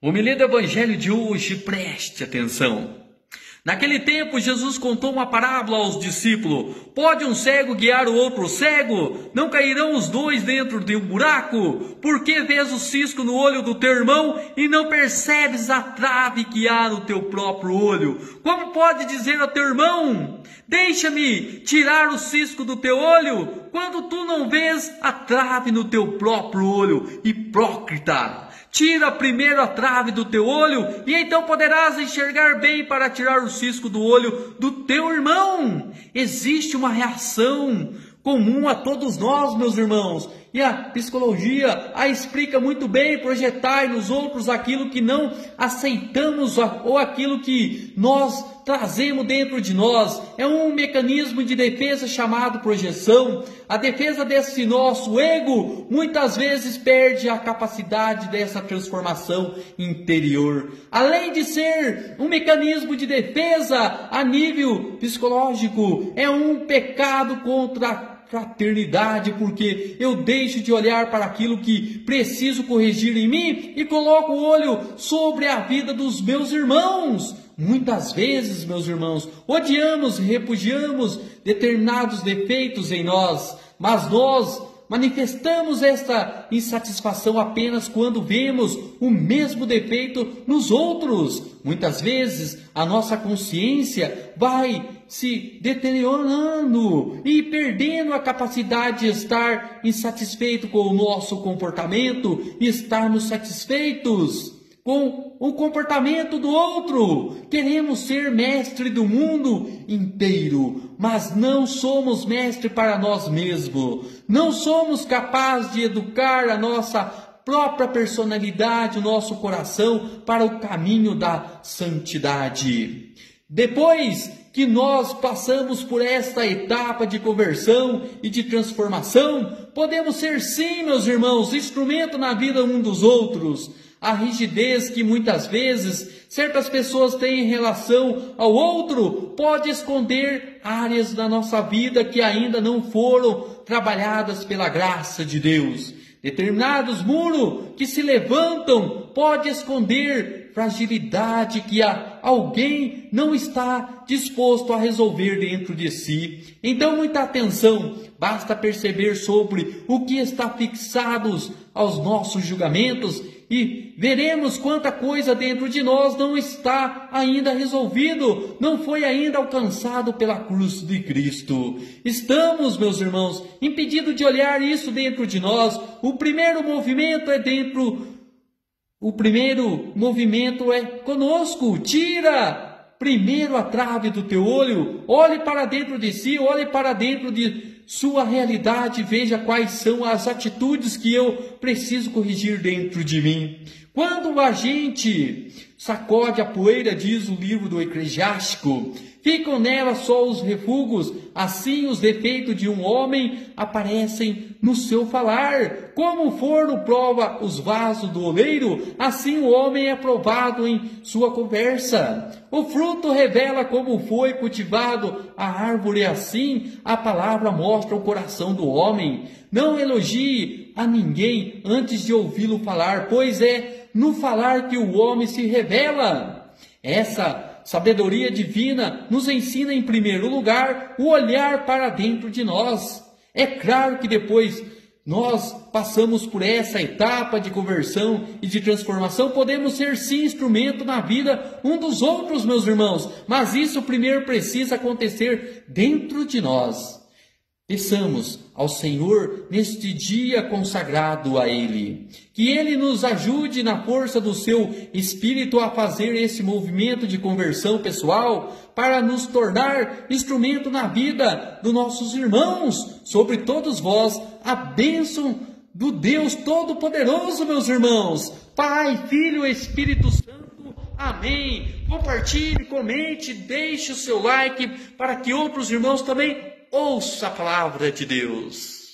Homilia do Evangelho de hoje, preste atenção. Naquele tempo, Jesus contou uma parábola aos discípulos. Pode um cego guiar o outro cego? Não cairão os dois dentro de um buraco? Por que vês o cisco no olho do teu irmão e não percebes a trave que há no teu próprio olho? Como pode dizer ao teu irmão, deixa-me tirar o cisco do teu olho, quando tu não vês a trave no teu próprio olho? Hipócrita! Tira primeiro a trave do teu olho, e então poderás enxergar bem para tirar o cisco do olho do teu irmão. Existe uma reação comum a todos nós, meus irmãos, e a psicologia a explica muito bem: projetar nos outros aquilo que não aceitamos ou aquilo que nós trazemos dentro de nós. É um mecanismo de defesa chamado projeção. A defesa desse nosso ego muitas vezes perde a capacidade dessa transformação interior. Além de ser um mecanismo de defesa a nível psicológico, é um pecado contra a fraternidade, porque eu deixo de olhar para aquilo que preciso corrigir em mim e coloco o olho sobre a vida dos meus irmãos. Muitas vezes, meus irmãos, odiamos e repudiamos determinados defeitos em nós, mas nós manifestamos esta insatisfação apenas quando vemos o mesmo defeito nos outros. Muitas vezes a nossa consciência vai se deteriorando e perdendo a capacidade de estar insatisfeito com o nosso comportamento e estarmos satisfeitos com o comportamento do outro. Queremos ser mestre do mundo inteiro, mas não somos mestre para nós mesmos. Não somos capazes de educar a nossa própria personalidade, o nosso coração para o caminho da santidade. Depois que nós passamos por esta etapa de conversão e de transformação, podemos ser sim, meus irmãos, instrumento na vida um dos outros. A rigidez que muitas vezes certas pessoas têm em relação ao outro pode esconder áreas da nossa vida que ainda não foram trabalhadas pela graça de Deus. Determinados muros que se levantam pode esconder fragilidade que alguém não está disposto a resolver dentro de si. Então, muita atenção, basta perceber sobre o que está fixados aos nossos julgamentos e veremos quanta coisa dentro de nós não está ainda resolvido, não foi ainda alcançado pela cruz de Cristo. Estamos, meus irmãos, impedidos de olhar isso dentro de nós. O primeiro movimento é conosco. Tira primeiro a trave do teu olho, olhe para dentro de si, olhe para dentro de sua realidade, veja quais são as atitudes que eu preciso corrigir dentro de mim. Quando a gente sacode a poeira, diz o livro do Eclesiástico, ficam nela só os refugos, assim os defeitos de um homem aparecem no seu falar. Como o forno prova os vasos do oleiro, assim o homem é provado em sua conversa. O fruto revela como foi cultivado a árvore, assim a palavra mostra o coração do homem. Não elogie a ninguém antes de ouvi-lo falar, pois é no falar que o homem se revela. Essa sabedoria divina nos ensina, em primeiro lugar, o olhar para dentro de nós. É claro que depois nós passamos por essa etapa de conversão e de transformação, podemos ser sim instrumento na vida um dos outros, meus irmãos, mas isso primeiro precisa acontecer dentro de nós. Peçamos ao Senhor neste dia consagrado a Ele, que Ele nos ajude na força do seu Espírito a fazer esse movimento de conversão pessoal para nos tornar instrumento na vida dos nossos irmãos. Sobre todos vós, a bênção do Deus Todo-Poderoso, meus irmãos, Pai, Filho e Espírito Santo. Amém. Compartilhe, comente, deixe o seu like para que outros irmãos também ouça a palavra de Deus.